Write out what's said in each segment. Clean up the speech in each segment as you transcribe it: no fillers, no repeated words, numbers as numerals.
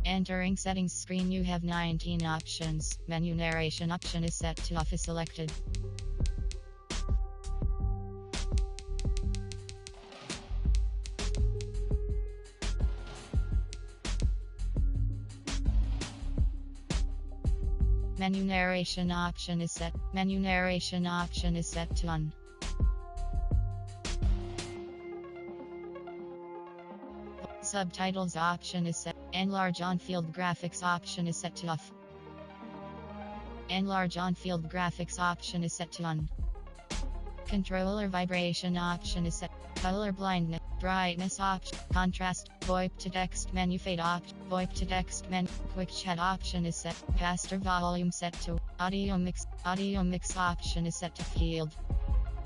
Entering settings screen, you have 19 options. Menu narration option is set to off is selected. Menu narration option is set. Menu narration option is set to on. Subtitles option is set. Enlarge on-field graphics option is set to off. Enlarge on-field graphics option is set to on. Controller vibration option is set. Color blindness, brightness option, contrast, VoIP to text menu fade option, VoIP to text menu, quick chat option is set. Caster volume set to audio mix option is set to field.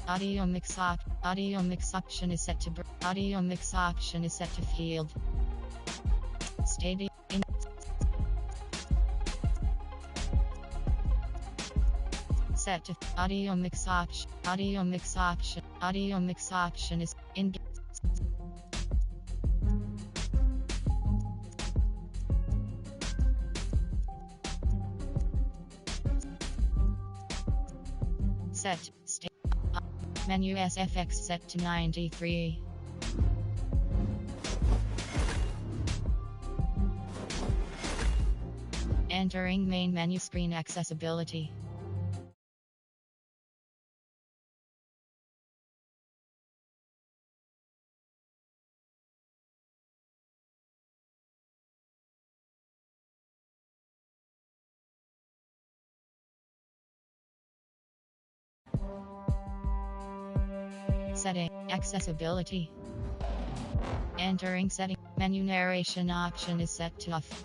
Audio mix option is set to audio mix option is set to field. Stadium set to audio mix option is in set menu SFX set to 93. Entering main menu screen accessibility. Setting, accessibility. Entering setting, menu narration option is set to off.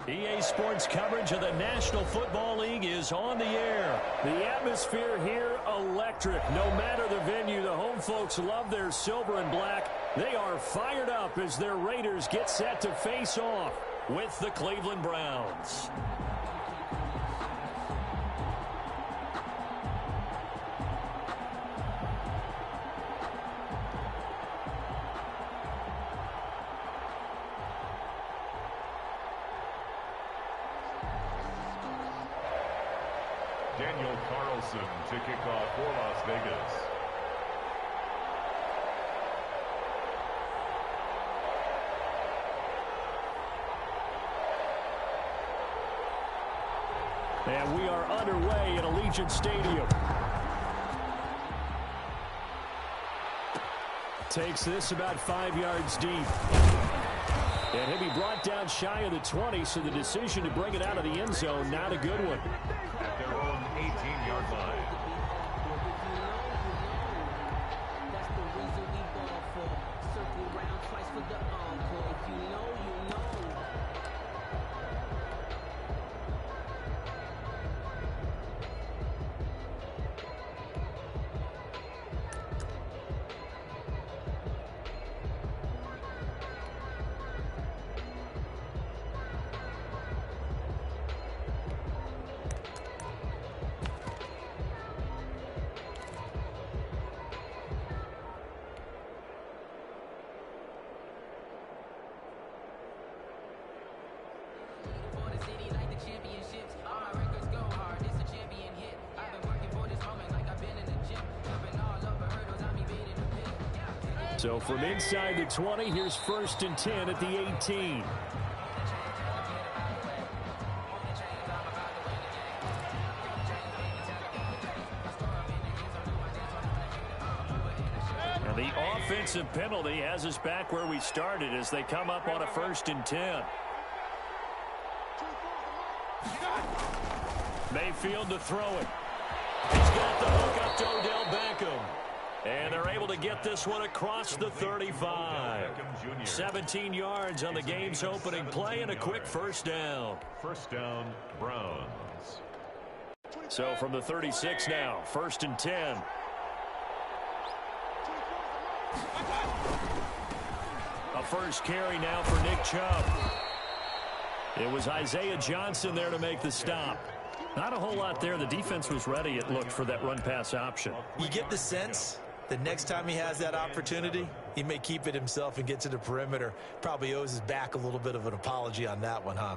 EA Sports coverage of the National Football League is on the air. The atmosphere here, electric. No matter the venue, the home folks love their silver and black. They are fired up as their Raiders get set to face off with the Cleveland Browns. Daniel Carlson to kick off for Las Vegas. And we are underway at Allegiant Stadium. Takes this about 5 yards deep. And he'll be brought down shy of the 20, so the decision to bring it out of the end zone, not a good one. At their own 18-yard line. That's the reason we ball for. Circle round twice for the encore. If you know, you know. So from inside the 20, here's 1st and 10 at the 18. And the offensive penalty has us back where we started as they come up on a 1st and 10. Mayfield to throw it. He's got the hook up to Odell Beckham. And they're able to get this one across the 35. 17 yards on the game's opening play and a quick 1st down. 1st down, Browns. So from the 36 now, 1st and 10. A first carry now for Nick Chubb. It was Isaiah Johnson there to make the stop. Not a whole lot there. The defense was ready, it looked, for that run-pass option. You get the sense that next time he has that opportunity, he may keep it himself and get to the perimeter. Probably owes his back a little bit of an apology on that one, huh?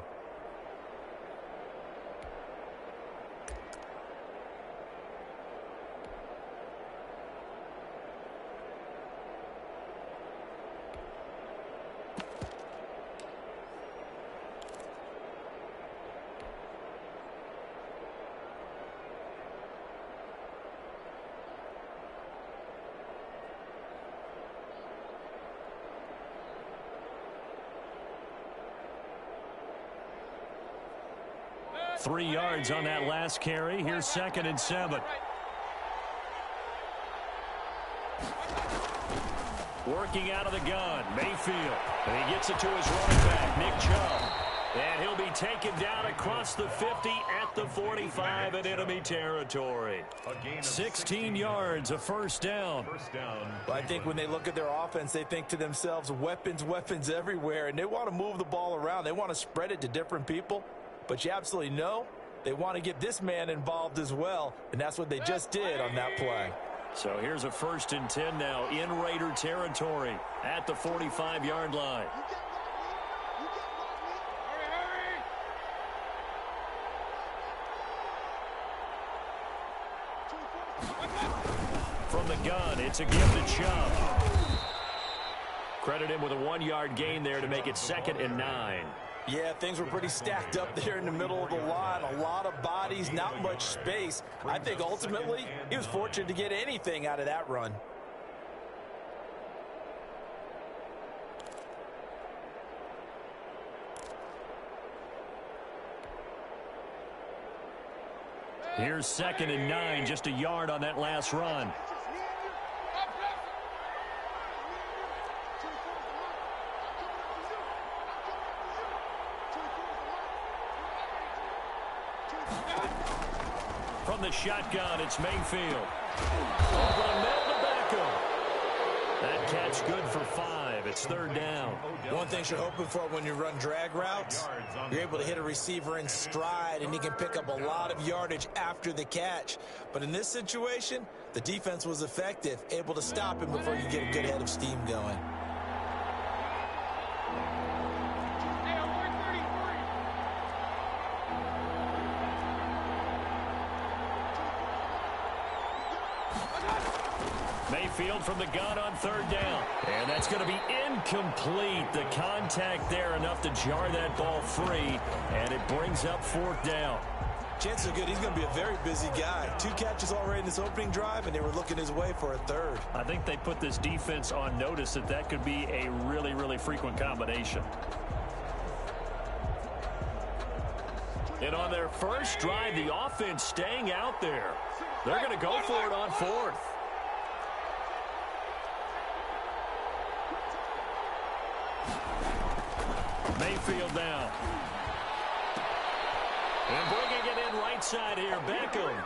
Three yards on that last carry. Here's 2nd and 7. Working out of the gun, Mayfield. And he gets it to his running back, Nick Chubb. And he'll be taken down across the 50 at the 45 in enemy territory. 16 yards, a 1st down. Well, I think when they look at their offense, they think to themselves, weapons, weapons everywhere. And they want to move the ball around. They want to spread it to different people. But you absolutely know they want to get this man involved as well, and that's what they just did on that play. So here's a 1st and 10 now in Raider territory at the 45-yard line. From the gun, it's a give to Chubb. Credit him with a 1-yard gain there to make it 2nd and 9. Yeah, things were pretty stacked up there in the middle of the line. A lot of bodies, not much space. I think ultimately he was fortunate to get anything out of that run. Here's 2nd and 9, just a yard on that last run. From the shotgun, it's Mayfield. Over the middle to Beckham. That catch good for 5. It's 3rd down. One thing you're hoping for when you run drag routes, you're able to hit a receiver in stride, and he can pick up a lot of yardage after the catch. But in this situation, the defense was effective, able to stop him before you get a good head of steam going. Mayfield from the gun on 3rd down. And that's going to be incomplete. The contact there enough to jar that ball free. And it brings up 4th down. Chances are good he's going to be a very busy guy. 2 catches already in this opening drive, and they were looking his way for a 3rd. I think they put this defense on notice that that could be a really, really frequent combination. And on their first drive, the offense staying out there. They're going to go for it on 4th. Mayfield now. And bringing it in right side here, Beckham.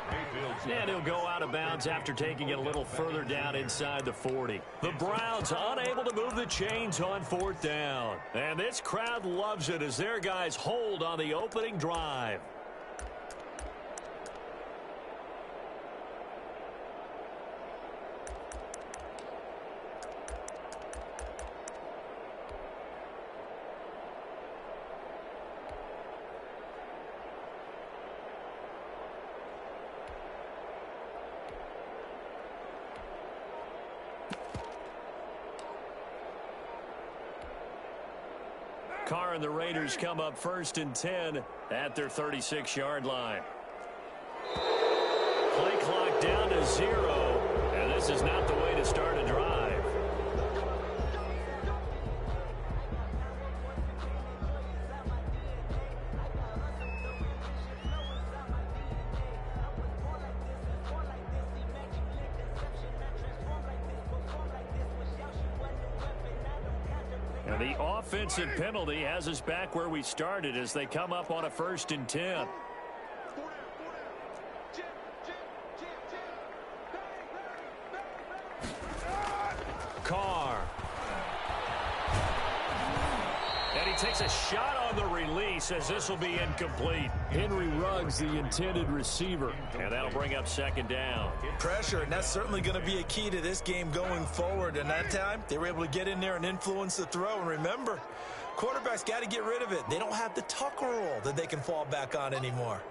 And he'll go out of bounds after taking it a little further down inside the 40. The Browns unable to move the chains on 4th down. And this crowd loves it as their guys hold on the opening drive. Carr and the Raiders come up 1st and 10 at their 36-yard line. Play clock down to 0, and this is not the way to start a drive. And the offensive penalty has us back where we started as they come up on a 1st and 10. Carr. And he takes a shot on the release as this will be incomplete. Henry Ruggs, the intended receiver. And that'll bring up 2nd down. Pressure, and that's certainly going to be a key to this game going forward. And that time, they were able to get in there and influence the throw. And remember, quarterbacks got to get rid of it. They don't have the tuck rule that they can fall back on anymore.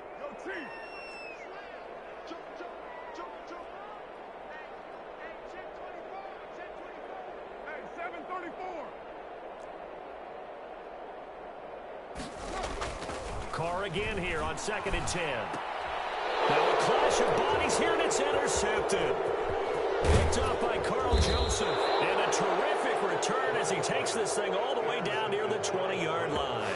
Carr again here on 2nd and 10. Now a clash of bodies here, and it's intercepted. Picked off by Carl Joseph. And a terrific return as he takes this thing all the way down near the 20-yard line.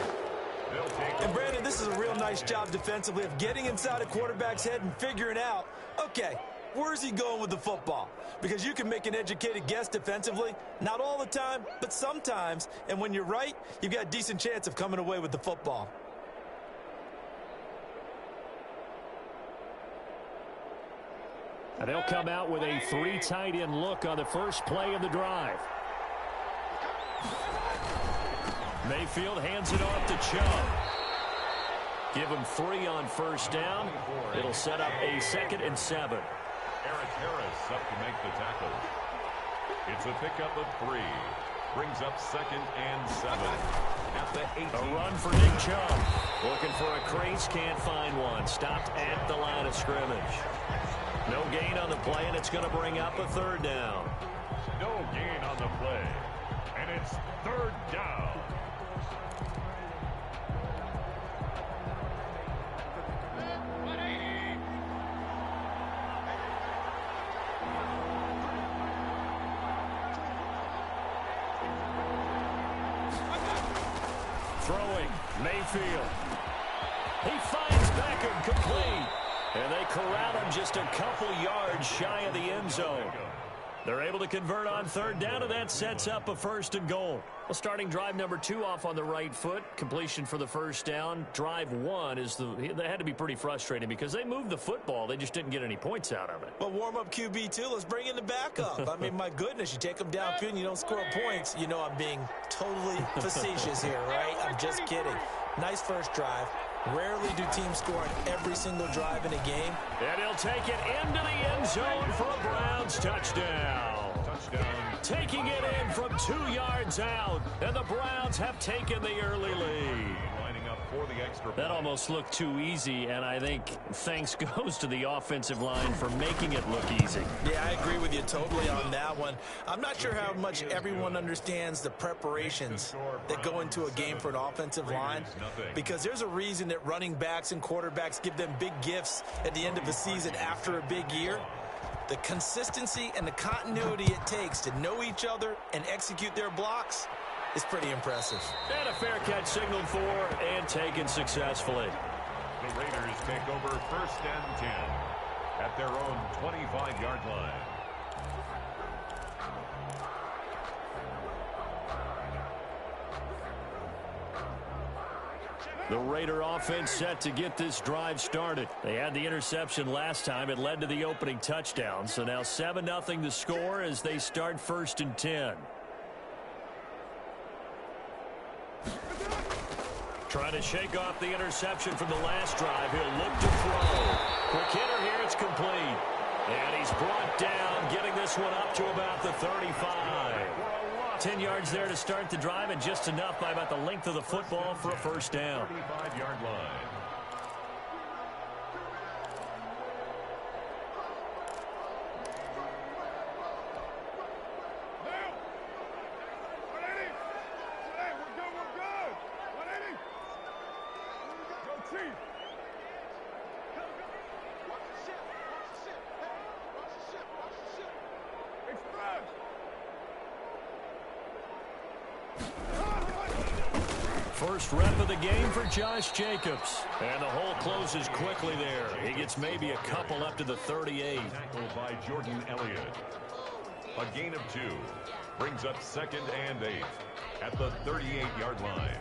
And Brandon, this is a real nice job defensively of getting inside a quarterback's head and figuring out, okay, where's he going with the football? Because you can make an educated guess defensively, not all the time, but sometimes. And when you're right, you've got a decent chance of coming away with the football. And they'll come out with a 3 tight end look on the first play of the drive. Mayfield hands it off to Chubb. Give him 3 on 1st down. It'll set up a 2nd and 7. Eric Harris up to make the tackle. It's a pickup of 3. Brings up 2nd and 7. At the 18. A run for Nick Chubb. Looking for a crease, can't find one. Stopped at the line of scrimmage. No gain on the play, and it's going to bring up a 3rd down. No gain on the play. And it's 3rd down. Throwing, Mayfield. He finds Beckham, complete. And they corral him just a couple yards shy of the end zone. They're able to convert on 3rd down, and that sets up a 1st and goal. Well, starting drive number 2 off on the right foot. Completion for the 1st down. Drive 1 is they had to be pretty frustrating because they moved the football. They just didn't get any points out of it. Well, warm-up QB, too. Let's bring in the backup. I mean, my goodness, you take them downfield and you don't score points. You know I'm being totally facetious here, right? I'm just kidding. Nice first drive. Rarely do teams score on every single drive in a game. And he'll take it into the end zone for a Browns touchdown. Taking it in from 2 yards out. And the Browns have taken the early lead. Lining up for the extra point. That almost looked too easy, and I think thanks goes to the offensive line for making it look easy. Yeah, I agree with you totally on that one. I'm not sure how much everyone understands the preparations that go into a game for an offensive line, because there's a reason that running backs and quarterbacks give them big gifts at the end of the season after a big year. The consistency and the continuity it takes to know each other and execute their blocks is pretty impressive. And a fair catch signaled for and taken successfully. The Raiders take over 1st and 10 at their own 25-yard line. The Raider offense set to get this drive started. They had the interception last time. It led to the opening touchdown. So now 7-0 the score as they start 1st and 10. Trying to shake off the interception from the last drive. He'll look to throw. Quick hitter here. It's complete. And he's brought down, getting this one up to about the 35. 10 yards there to start the drive, and just enough by about the length of the football for a 1st down. 35-yard line. First rep of the game for Josh Jacobs. And the hole closes quickly there. He gets maybe a couple up to the 38. Tackled by Jordan Elliott. A gain of 2. Brings up 2nd and 8 at the 38-yard line.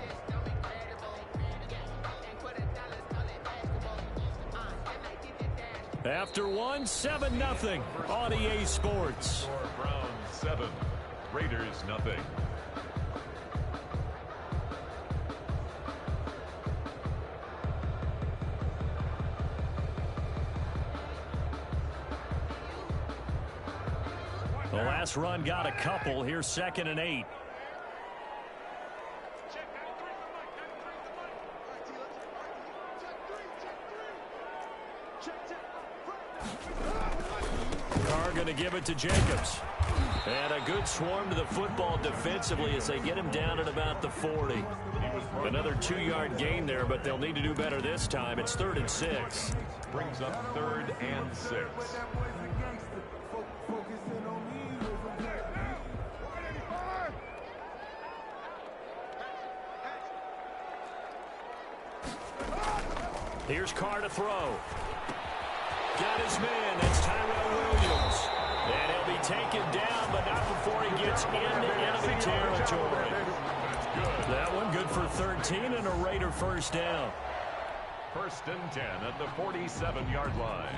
After one, 7-0 on EA Sports. Browns 7, Raiders nothing. The last run got a couple. Here's 2nd and 8. Carr going to give it to Jacobs. And a good swarm to the football defensively as they get him down at about the 40. Another 2-yard gain there, but they'll need to do better this time. It's 3rd and 6. Brings up 3rd and 6. Here's Carr to throw. Got his man. That's Tyrell Williams. And he'll be taken down, but not before he gets into enemy territory. That one good for 13 and a Raider first down. 1st and 10 at the 47-yard line.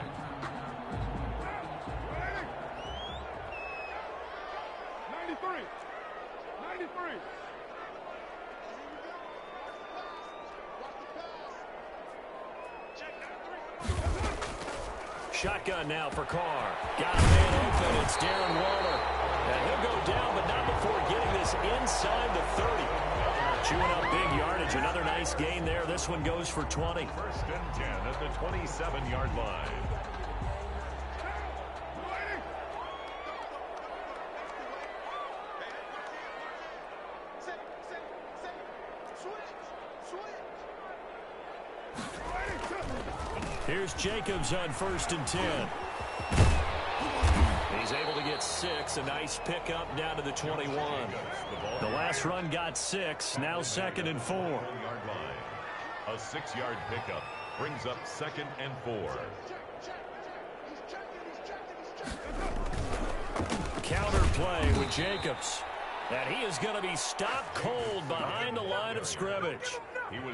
Shotgun now for Carr. Got a man open. It's Darren Waller. And he'll go down, but not before getting this inside the 30. Chewing up big yardage. Another nice gain there. This one goes for 20. 1st and 10 at the 27-yard line. Here's Jacobs on 1st and 10. He's able to get 6. A nice pickup down to the 21. The last run got 6. Now 2nd and 4. A 6-yard pickup brings up 2nd and 4. Counter play with Jacobs. And he is going to be stopped cold behind the line of scrimmage.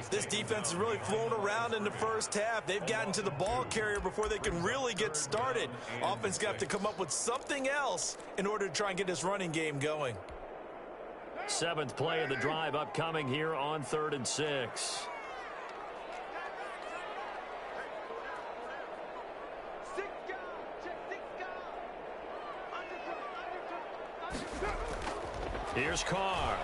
This defense is really flown around in the first half. They've gotten to the ball carrier before they can really get started. Offense got to come up with something else in order to try and get this running game going. 7th play of the drive upcoming here on 3rd and 6. Here's Carr.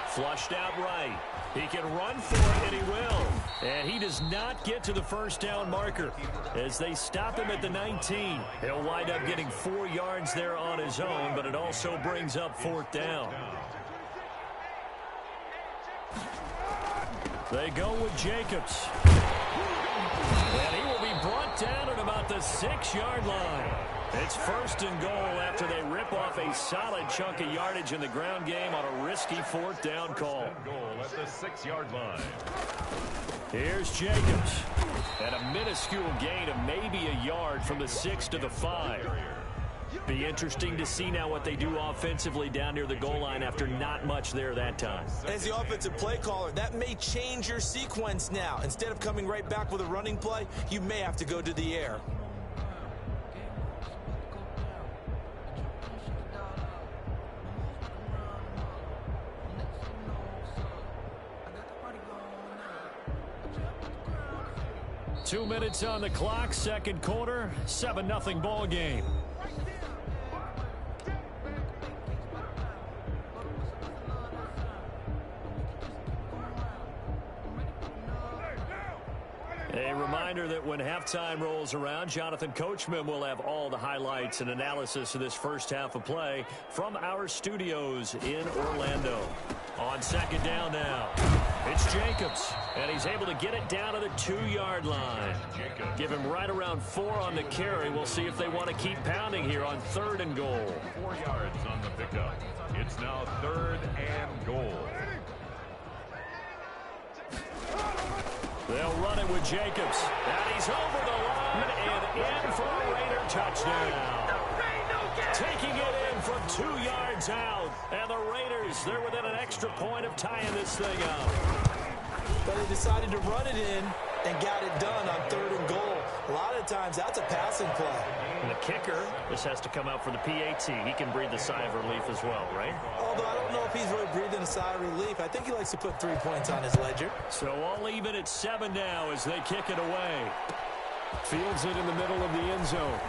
Flushed out right. He can run for it, and he will. And he does not get to the first down marker as they stop him at the 19. He'll wind up getting 4 yards there on his own, but it also brings up 4th down. They go with Jacobs. And he will be brought down at about the 6-yard line. It's 1st and goal after they rip off a solid chunk of yardage in the ground game on a risky 4th down call. Goal at the 6-yard line. Here's Jacobs. And a minuscule gain of maybe a yard from the 6 to the 5. Be interesting to see now what they do offensively down near the goal line after not much there that time. As the offensive play caller, that may change your sequence now. Instead of coming right back with a running play, you may have to go to the air. Two minutes on the clock, second quarter, 7-0 ball game. A reminder that when halftime rolls around, Jonathan Coachman will have all the highlights and analysis of this first half of play from our studios in Orlando. On second down now, it's Jacobs, and he's able to get it down to the 2-yard line. Give him right around 4 on the carry. We'll see if they want to keep pounding here on 3rd and goal. 4 yards on the pickup. It's It's now 3rd and goal. They'll run it with Jacobs. And he's over the line and in for a Raider touchdown. Taking it in from 2 yards out. And the Raiders, they're within an extra point of tying this thing up. But they decided to run it in and got it done on 3rd and goal. A lot of times, that's a passing play. And the kicker, this has to come out for the PAT. He can breathe the sigh of relief as well, right? Although I don't know if he's really breathing a sigh of relief. I think he likes to put 3 points on his ledger. So all even at 7 now as they kick it away. Fields it in the middle of the end zone.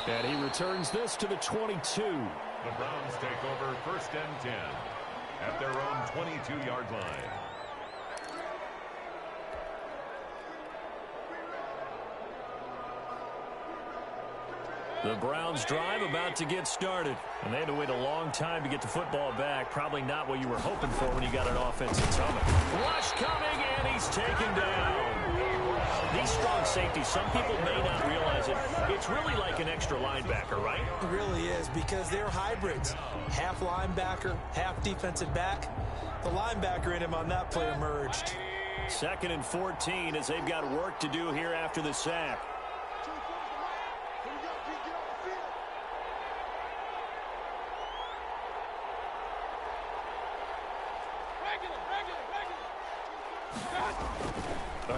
And he returns this to the 22. The Browns take over 1st and 10 at their own 22-yard line. The Browns drive about to get started. And they had to wait a long time to get the football back. Probably not what you were hoping for when you got an offensive summit. Rush coming, and he's taken down. These strong safeties, some people may not realize it. It's really like an extra linebacker, right? It really is, because they're hybrids. Half linebacker, half defensive back. The linebacker in him on that play emerged. 2nd and 14 as they've got work to do here after the sack.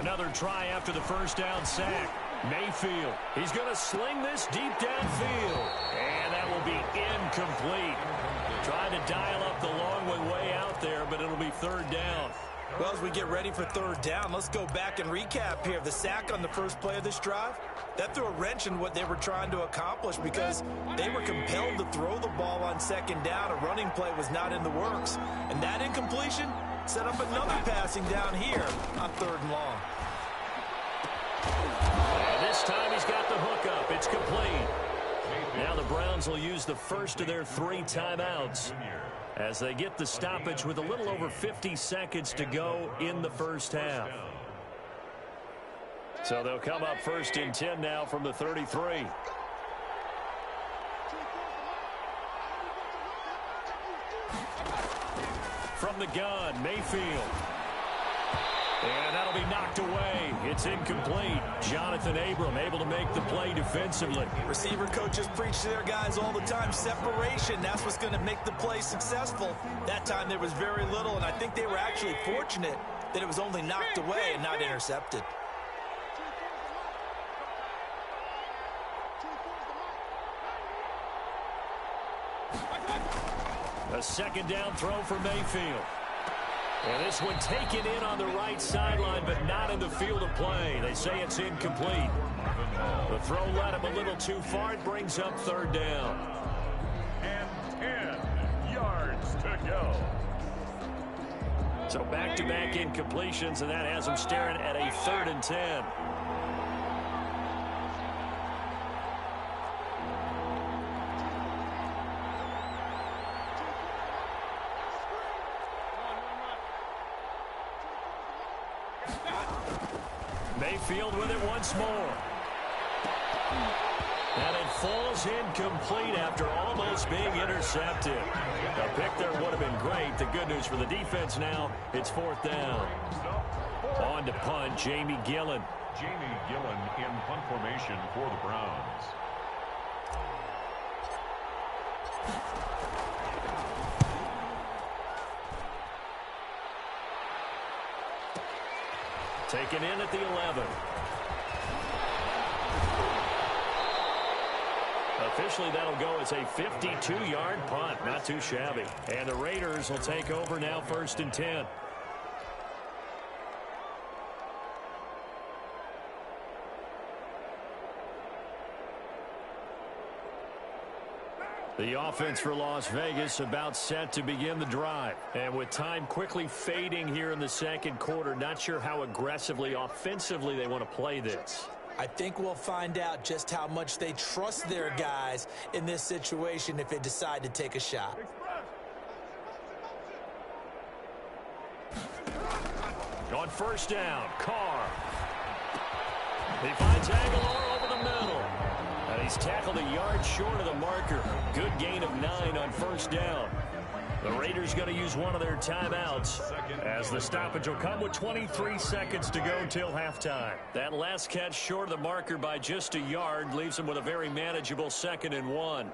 Another try after the first down sack. Mayfield, he's going to sling this deep downfield. And that will be incomplete. Trying to dial up the long one way out there, but it'll be 3rd down. Well, as we get ready for 3rd down, let's go back and recap here. The sack on the first play of this drive, that threw a wrench in what they were trying to accomplish because they were compelled to throw the ball on 2nd down. A running play was not in the works. And that incompletion set up another passing down here on 3rd and long. And this time he's got the hook up. It's complete. Now the Browns will use the first of their 3 timeouts as they get the stoppage with a little over 50 seconds to go in the first half. So they'll come up 1st and 10 now from the 33. From the gun, Mayfield. And that'll be knocked away. It's incomplete. Jonathan Abram able to make the play defensively. Receiver coaches preach to their guys all the time. Separation, that's what's going to make the play successful. That time there was very little, and I think they were actually fortunate that it was only knocked away and not intercepted. A 2nd down throw for Mayfield. And this one taken in on the right sideline, but not in the field of play. They say it's incomplete. The throw led him a little too far. It brings up 3rd down. And 10 yards to go. So back-to-back incompletions, and that has them staring at a 3rd and 10. Mayfield with it once more. And it falls incomplete after almost being intercepted. A pick there would have been great. The good news for the defense now, it's 4th down. On to punt, Jamie Gillen. Jamie Gillen in punt formation for the Browns. Taken in at the 11. Officially, that'll go as a 52-yard punt. Not too shabby. And the Raiders will take over now 1st and 10. The offense for Las Vegas about set to begin the drive. And with time quickly fading here in the 2nd quarter, not sure how aggressively, offensively they want to play this. I think we'll find out just how much they trust their guys in this situation if they decide to take a shot. On 1st down, Carr. He finds Aguilar over the middle. And he's tackled a yard short of the marker. Good gain of 9 on first down. The Raiders going to use one of their timeouts as the stoppage will come with 23 seconds to go till halftime. That last catch short of the marker by just a yard leaves them with a very manageable 2nd and 1.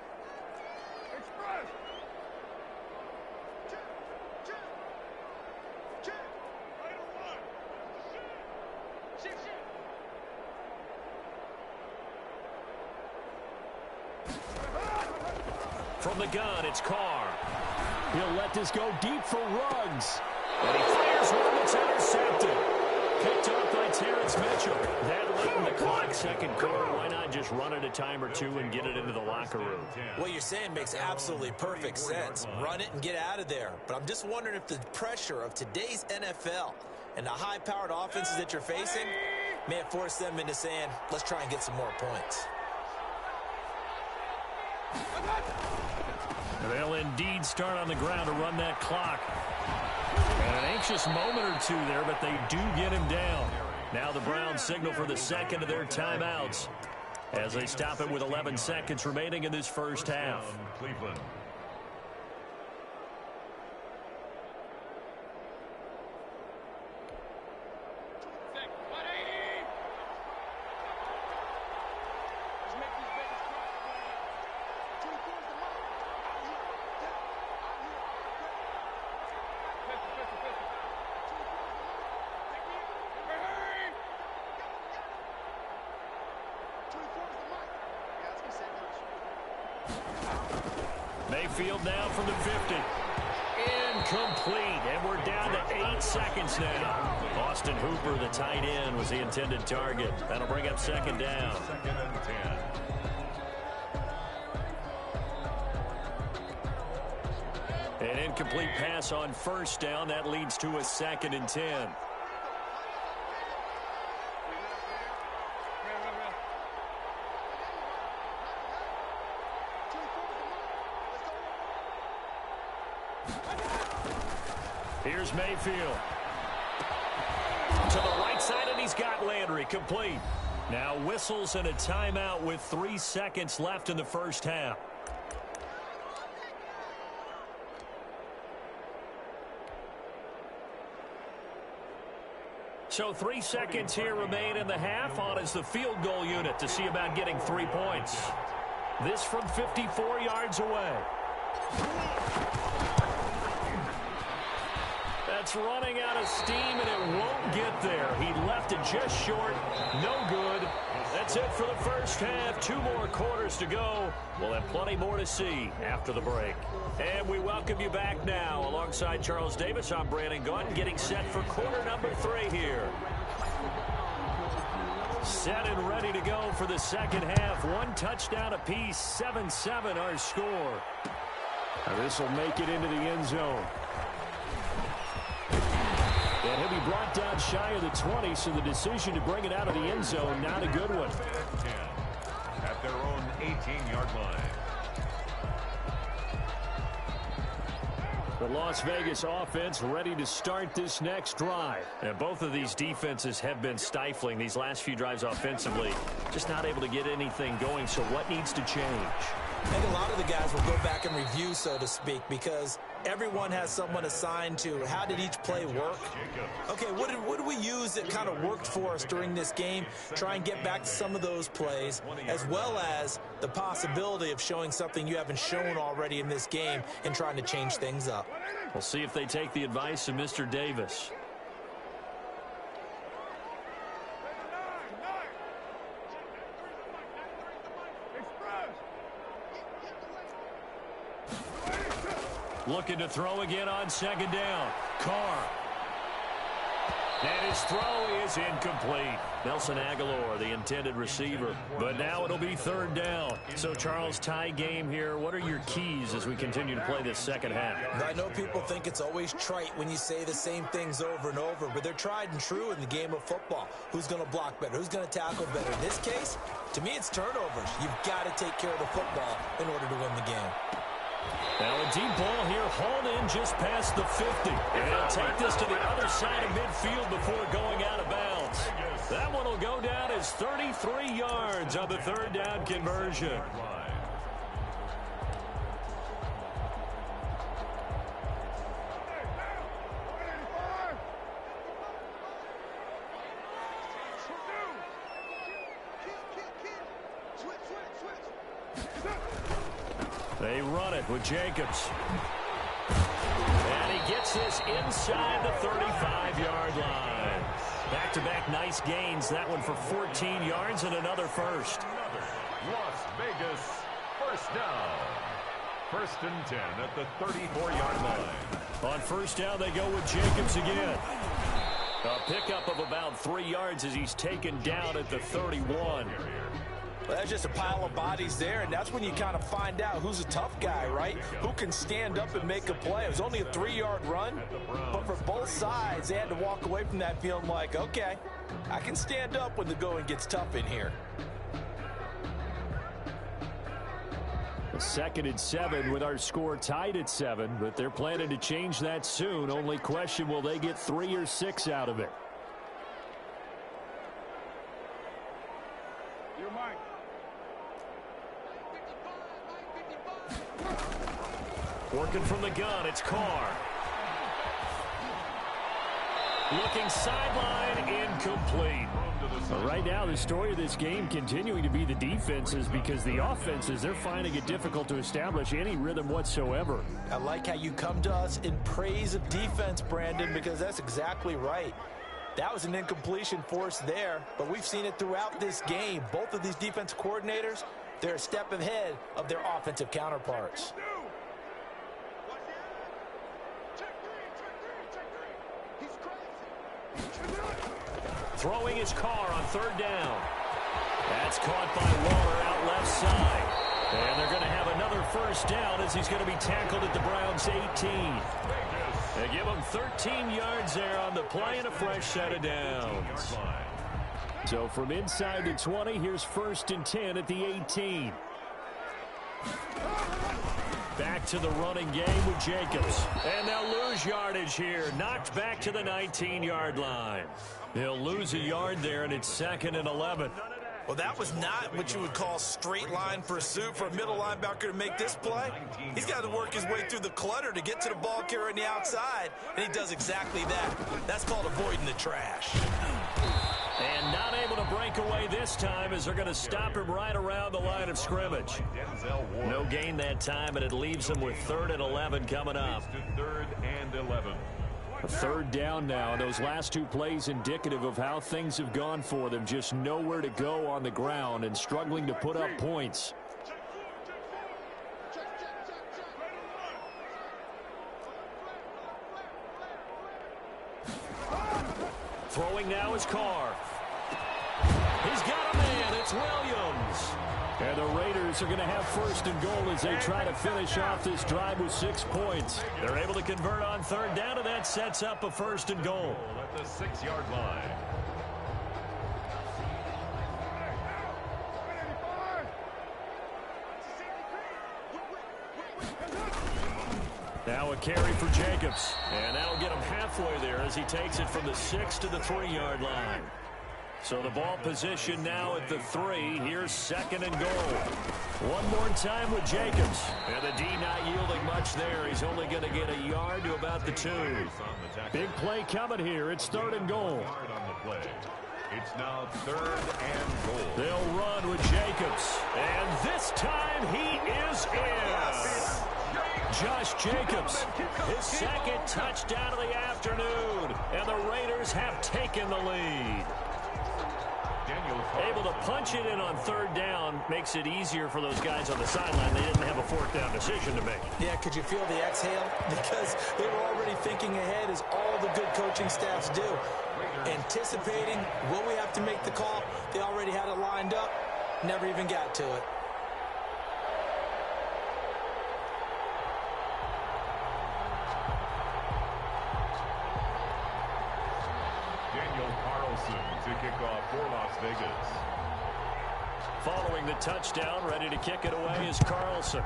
From the gun, it's Carr. He'll let this go deep for Ruggs. And he fires one that's intercepted. Picked up by Terrence Mitchell. That late in the clock, second quarter. Why not just run it a time or two and get it into the locker room? What you're saying makes absolutely perfect sense. Run it and get out of there. But I'm just wondering if the pressure of today's NFL and the high-powered offenses that you're facing may have forced them into saying, let's try and get some more points. They'll indeed start on the ground to run that clock. And an anxious moment or two there, but they do get him down. Now the Browns signal for the second of their timeouts as they stop it with 11 seconds remaining in this first half. Cleveland. Mayfield now from the 50. Incomplete, and we're down to 8 seconds now. Austin Hooper, the tight end, was the intended target. That'll bring up second down. 2nd and 10. An incomplete pass on first down. That leads to a 2nd and 10. Here's Mayfield. To the right side, and he's got Landry. Complete. Now whistles and a timeout with 3 seconds left in the first half. So 3 seconds here remain in the half. On is the field goal unit to see about getting 3 points. This from 54 yards away. That's running out of steam, and it won't get there. He left it just short. No good. That's it for the first half. 2 more quarters to go. We'll have plenty more to see after the break. And we welcome you back now. Alongside Charles Davis, I'm Brandon Gaudin, getting set for quarter number 3 here. Set and ready to go for the second half. 1 touchdown apiece. 7-7 our score. This will make it into the end zone. And he'll be brought down shy of the 20, so the decision to bring it out of the end zone, not a good one. At their own 18-yard line. The Las Vegas offense ready to start this next drive. And both of these defenses have been stifling these last few drives offensively. Just not able to get anything going, so what needs to change? I think a lot of the guys will go back and review, so to speak, because everyone has someone assigned to how did each play work. Okay, what did we use that kind of worked for us during this game? Try and get back to some of those plays, as well as the possibility of showing something you haven't shown already in this game and trying to change things up. We'll see if they take the advice of Mr. Davis. Looking to throw again on second down. Carr. And his throw is incomplete. Nelson Aguilar, the intended receiver. But now it'll be third down. So, Charles, tie game here. What are your keys as we continue to play this second half? I know people think it's always trite when you say the same things over and over, but they're tried and true in the game of football. Who's going to block better? Who's going to tackle better? In this case, to me, it's turnovers. You've got to take care of the football in order to win the game. Now a deep ball here, hauled in just past the 50. And they'll take this to the other side of midfield before going out of bounds. That one will go down as 33 yards on the third down conversion. They run it with Jacobs. And he gets this inside the 35-yard line. Back-to-back nice gains. That one for 14 yards and another first. Las Vegas, first down. First and 10 at the 34-yard line. On first down, they go with Jacobs again. A pickup of about 3 yards as he's taken down at the 31. Well, that's just a pile of bodies there, and that's when you kind of find out who's a tough guy, right? Who can stand up and make a play. It was only a 3-yard run, but for both sides, they had to walk away from that feeling like, okay, I can stand up when the going gets tough in here. Second and 7 with our score tied at 7, but they're planning to change that soon. Only question, will they get 3 or 6 out of it? Working from the gun, it's Carr. Looking sideline, incomplete. Right now, the story of this game continuing to be the defenses, because the offenses, they're finding it difficult to establish any rhythm whatsoever. I like how you come to us in praise of defense, Brandon, because that's exactly right. That was an incompletion force there, but we've seen it throughout this game. Both of these defense coordinators, they're a step ahead of their offensive counterparts. Throwing his Carr on third down. That's caught by Waller out left side. And they're going to have another first down as he's going to be tackled at the Browns' 18. They give him 13 yards there on the play and a fresh set of downs. So from inside the 20, here's first and 10 at the 18. Back to the running game with Jacobs. And they'll lose yardage here. Knocked back to the 19-yard line. He'll lose a yard there, and it's second and 11. Well, that was not what you would call straight line pursuit for a middle linebacker to make this play. He's got to work his way through the clutter to get to the ball carrier on the outside, and he does exactly that. That's called avoiding the trash. And not able to break away this time as they're going to stop him right around the line of scrimmage. No gain that time, and it leaves him with 3rd and 11 coming up. 3rd and 11. A third down now. Those last two plays indicative of how things have gone for them. Just nowhere to go on the ground and struggling to put up points. Throwing now is Carr. He's got a man. It's Williams. And the Raiders are going to have first and goal as they try to finish off this drive with 6 points. They're able to convert on third down, and that sets up a first and goal. At the 6-yard line. Now a carry for Jacobs. And that'll get him halfway there as he takes it from the 6 to the 3-yard line. So the ball position now at the 3. Here's second and goal. One more time with Jacobs. And the D not yielding much there. He's only going to get a yard to about the 2. Big play coming here. It's 3rd and goal. It's now 3rd and goal. They'll run with Jacobs. And this time he is in. Josh Jacobs, his second touchdown of the afternoon. And the Raiders have taken the lead. Able to punch it in on third down makes it easier for those guys on the sideline. They didn't have a fourth down decision to make. Yeah, could you feel the exhale? Because they were already thinking ahead, as all the good coaching staffs do. Anticipating, will we have to make the call? They already had it lined up, never even got to it. To kick off for Las Vegas. Following the touchdown, ready to kick it away is Carlson.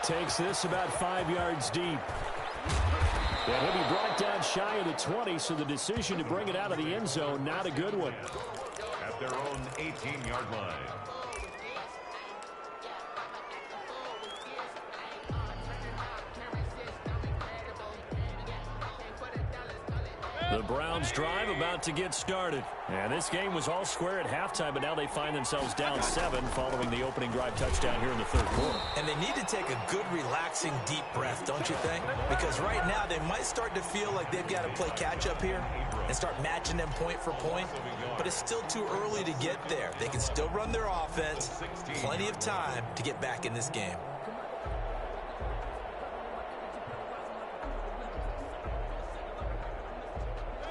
Takes this about 5 yards deep. And he'll be brought down shy of the 20, so the decision to bring it out of the end zone, not a good one. At their own 18-yard line. The Browns drive about to get started. And this game was all square at halftime, but now they find themselves down 7 following the opening drive touchdown here in the third quarter. And they need to take a good, relaxing, deep breath, don't you think? Because right now they might start to feel like they've got to play catch-up here and start matching them point for point. But it's still too early to get there. They can still run their offense. Plenty of time to get back in this game.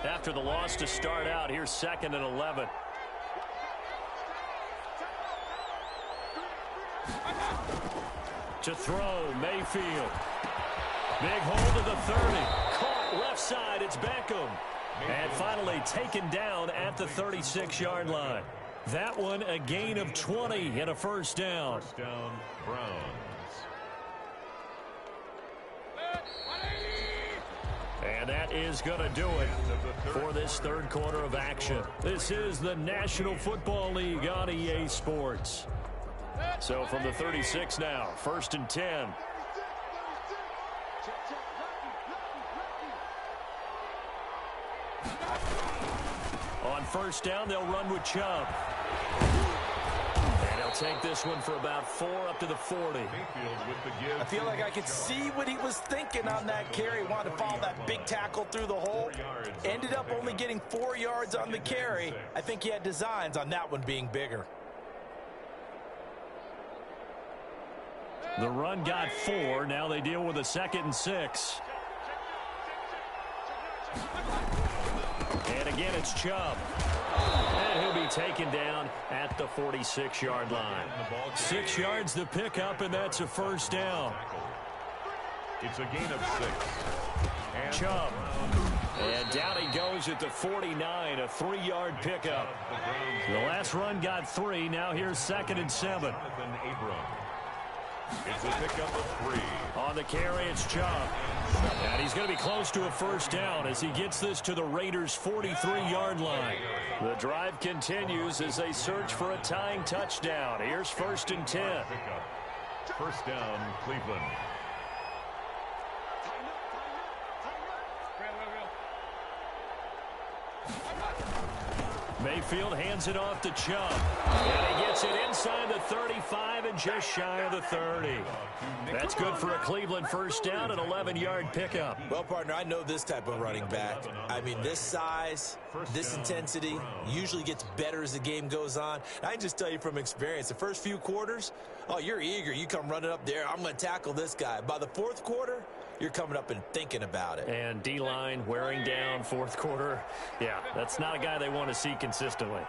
After the loss to start out, here's 2nd and 11. To throw, Mayfield. Big hold of the 30. Caught left side, it's Beckham. And finally taken down at the 36-yard line. That one a gain of 20 and a first down. First down, Browns. And that is going to do it for this third quarter of action. This is the National Football League on EA Sports. So from the 36 now, 1st and 10. On first down, they'll run with Chubb. And he'll take this one for about 4 up to the 40. I feel like I could see what he was thinking on that carry. Wanted to follow that big tackle through the hole. Ended up only getting 4 yards on the carry. I think he had designs on that one being bigger. The run got 4. Now they deal with a 2nd and 6. And again, it's Chubb. And he'll be taken down at the 46-yard line. 6 yards the pickup, and that's a first down. It's a gain of 6. Chubb. And down he goes at the 49, a 3-yard pickup. The last run got 3. Now here's 2nd and 7. It's a pickup of 3. On the carry, it's Chubb. And he's going to be close to a first down as he gets this to the Raiders' 43-yard line. The drive continues as they search for a tying touchdown. Here's 1st and 10. First down, Cleveland. Mayfield hands it off to Chubb. And he gets it inside the 35 and just shy of the 30. That's good for a Cleveland first down, an 11-yard pickup. Well, partner, I know this type of running back. I mean, this size, this intensity usually gets better as the game goes on. I can just tell you from experience, the first few quarters, oh, you're eager. You come running up there, I'm going to tackle this guy. By the 4th quarter, you're coming up and thinking about it. And D-line wearing down 4th quarter. Yeah, that's not a guy they want to see consistently.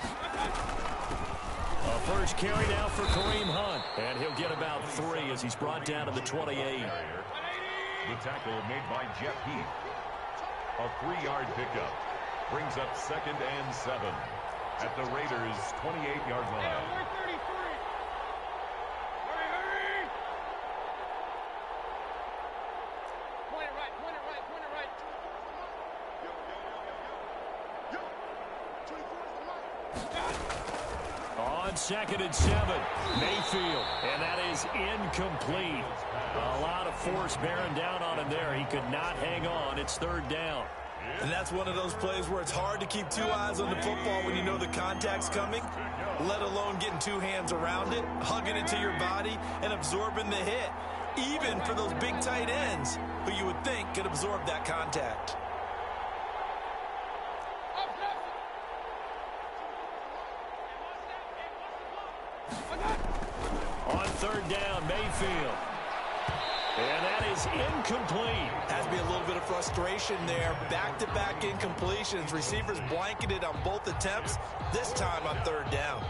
A first carry now for Kareem Hunt. And he'll get about 3 as he's brought down to the 28. The tackle made by Jeff Heath. A 3-yard pickup. Brings up 2nd and 7 at the Raiders' 28-yard line. On 2nd and 7, Mayfield, and that is incomplete. A lot of force bearing down on him there. He could not hang on. It's 3rd down. And that's one of those plays where it's hard to keep 2 eyes on the football when you know the contact's coming, let alone getting 2 hands around it, hugging it to your body, and absorbing the hit, even for those big tight ends who you would think could absorb that contact. On 3rd down, Mayfield. And that is incomplete. Has to be a little bit of frustration there. Back-to-back incompletions. Receivers blanketed on both attempts, this time on 3rd down.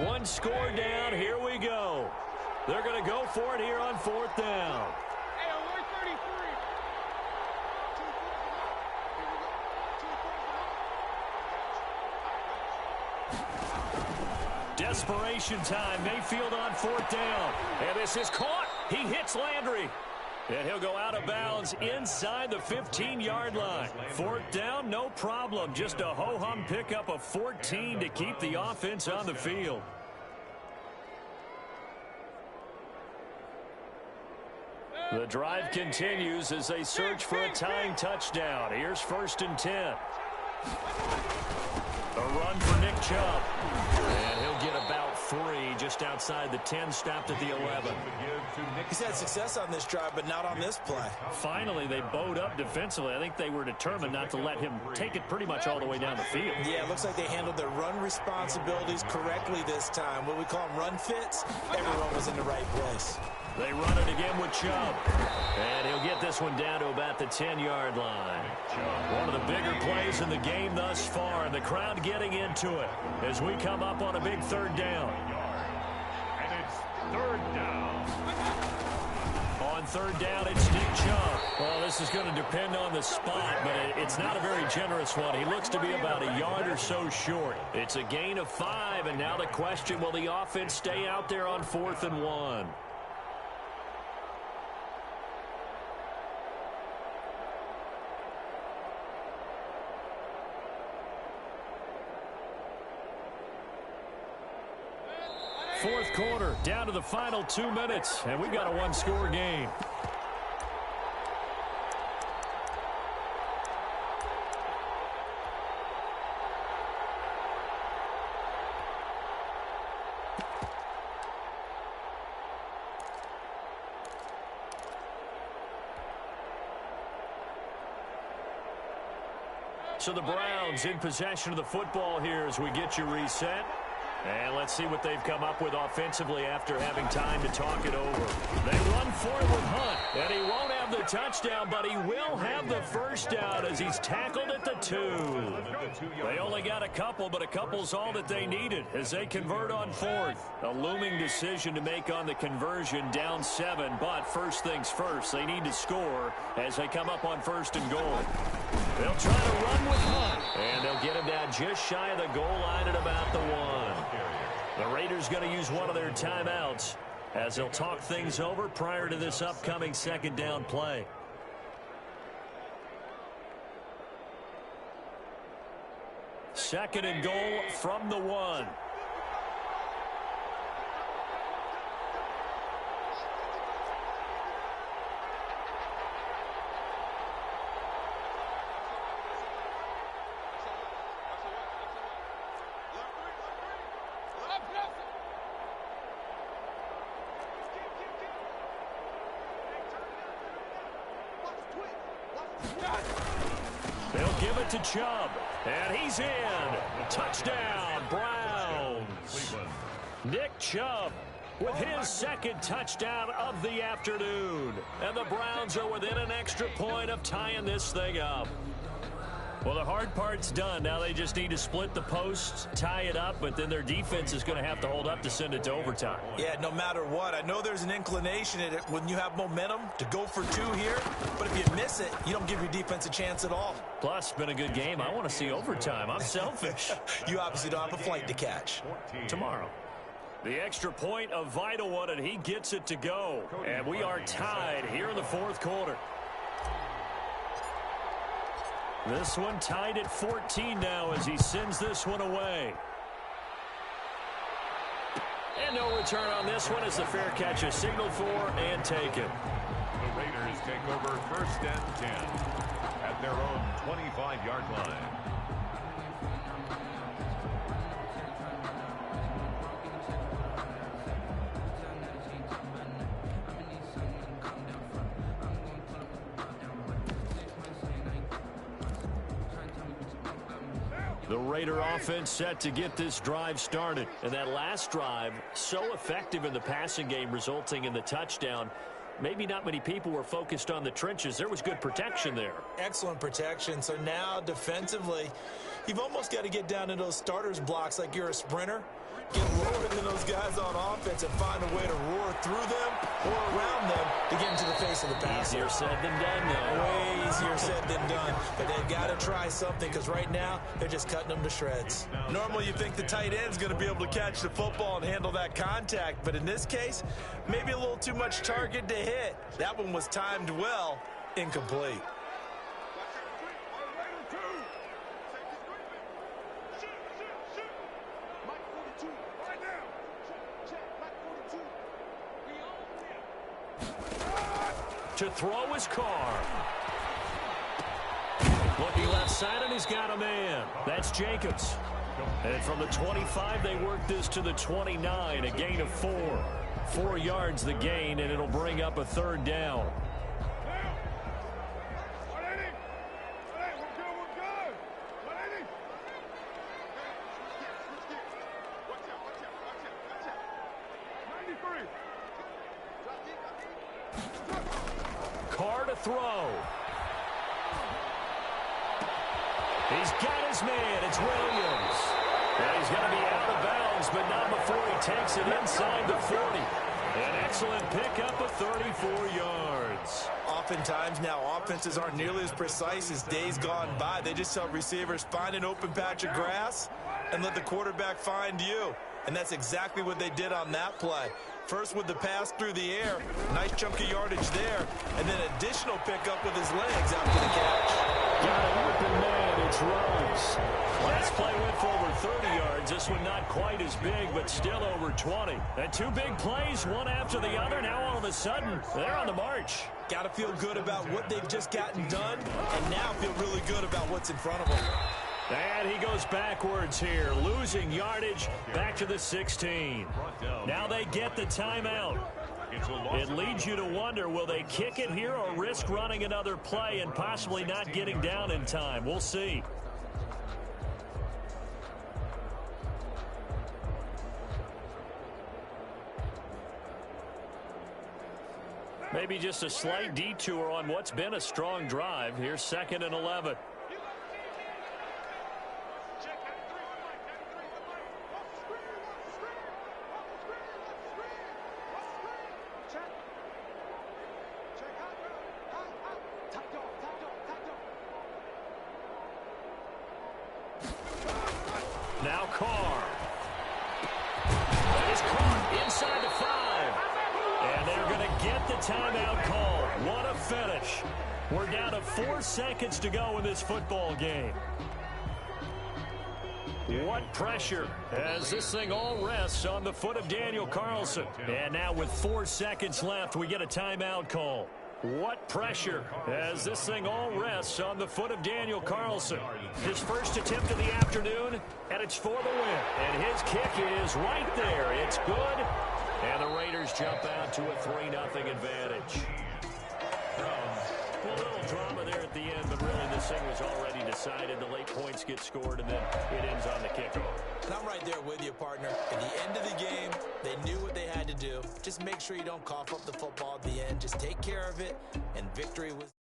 One score down. Here we go. They're going to go for it here on 4th down. Desperation time. Mayfield on 4th down. And this is caught. He hits Landry. And he'll go out of bounds inside the 15-yard line. 4th down, no problem. Just a ho-hum pickup of 14 to keep the offense on the field. The drive continues as they search for a tying touchdown. Here's 1st and 10. A run for Nick Chubb. And he'll get about 3 just outside the 10, stopped at the 11. He's had success on this drive, but not on this play. Finally, they bowed up defensively. I think they were determined not to let him take it pretty much all the way down the field. Yeah, it looks like they handled their run responsibilities correctly this time. What we call them run fits, everyone was in the right place. They run it again with Chubb. And he'll get this one down to about the 10-yard line. One of the bigger plays in the game thus far, and the crowd getting into it as we come up on a big 3rd down. And it's 3rd down. On 3rd down, it's Nick Chubb. Well, this is going to depend on the spot, but it's not a very generous one. He looks to be about a yard or so short. It's a gain of 5, and now the question, will the offense stay out there on 4th and 1? Fourth quarter, down to the final 2 minutes, and we've got a one-score game. So the Browns in possession of the football here as we get you reset. And let's see what they've come up with offensively after having time to talk it over. They run for it with Hunt, and he won't have the touchdown, but he will have the first down as he's tackled at the 2. They only got a couple, but a couple's all that they needed as they convert on 4th. A looming decision to make on the conversion, down 7, but first things first, they need to score as they come up on 1st and goal. They'll try to run with Hunt, and they'll get him down just shy of the goal line at about the 1. The Raiders going to use one of their timeouts as they'll talk things over prior to this upcoming 2nd down play. Second and goal from the 1. They'll give it to Chubb, and he's in. Touchdown, Browns. Nick Chubb with his 2nd touchdown of the afternoon. And the Browns are within an extra point of tying this thing up. Well, the hard part's done. Now they just need to split the posts, tie it up, but then their defense is going to have to hold up to send it to overtime. Yeah, no matter what. I know there's an inclination in it when you have momentum to go for 2 here, but if you miss it, you don't give your defense a chance at all. Plus, it's been a good game. I want to see overtime. I'm selfish. You obviously don't have a flight to catch. Tomorrow. The extra point, a vital one, and he gets it to go. And we are tied here in the 4th quarter. This one tied at 14 now as he sends this one away. And no return on this one as the fair catch is signaled for and taken. The Raiders take over 1st and 10 at their own 25-yard line. The Raider offense set to get this drive started. And that last drive, so effective in the passing game, resulting in the touchdown. Maybe not many people were focused on the trenches. There was good protection there. Excellent protection. So now defensively, you've almost got to get down to those starters blocks like you're a sprinter. get lower than those guys on offense and find a way to roar through them or around them to get into the face of the passer. Easier said than done, though. Way easier said than done. But they've got to try something because right now they're just cutting them to shreds. Normally you think the tight end's going to be able to catch the football and handle that contact. But in this case, maybe a little too much target to hit. That one was timed well, incomplete. To throw his car. Looking left side, and he's got a man. That's Jacobs. And from the 25, they work this to the 29, a gain of 4. 4 yards the gain, and it'll bring up a third down. Carr to throw. He's got his man. It's Williams. And he's going to be out of bounds, but not before he takes it inside the 40. An excellent pickup of 34 yards. Oftentimes now offenses aren't nearly as precise as days gone by. They just tell receivers, find an open patch of grass and let the quarterback find you. And that's exactly what they did on that play. First with the pass through the air, nice chunk of yardage there, and then additional pickup with his legs after the catch. Got an open man, it's Rose. Last play went for over 30 yards. This one not quite as big, but still over 20. And 2 big plays, one after the other. Now all of a sudden, they're on the march. Got to feel good about what they've just gotten done, and now feel really good about what's in front of them. And he goes backwards here, losing yardage back to the 16. Now they get the timeout. It leads you to wonder, will they kick it here or risk running another play and possibly not getting down in time? We'll see. Maybe just a slight detour on what's been a strong drive. Here's 2nd and 11. Now Carr. That is caught inside the 5. And they're going to get the timeout call. What a finish. We're down to 4 seconds to go in this football game. What pressure as this thing all rests on the foot of Daniel Carlson. And now with 4 seconds left, we get a timeout call. What pressure as this thing all rests on the foot of Daniel Carlson. His first attempt of the afternoon, and it's for the win. And his kick is right there. It's good. And the Raiders jump out to a 3-0 advantage. A little drama there at the end, but really this thing was already decided. The late points get scored, and then it ends on the kickoff. And I'm right there with you, partner. At the end of the game, they knew what they had to do. Just make sure you don't cough up the football at the end. Just take care of it, and victory was...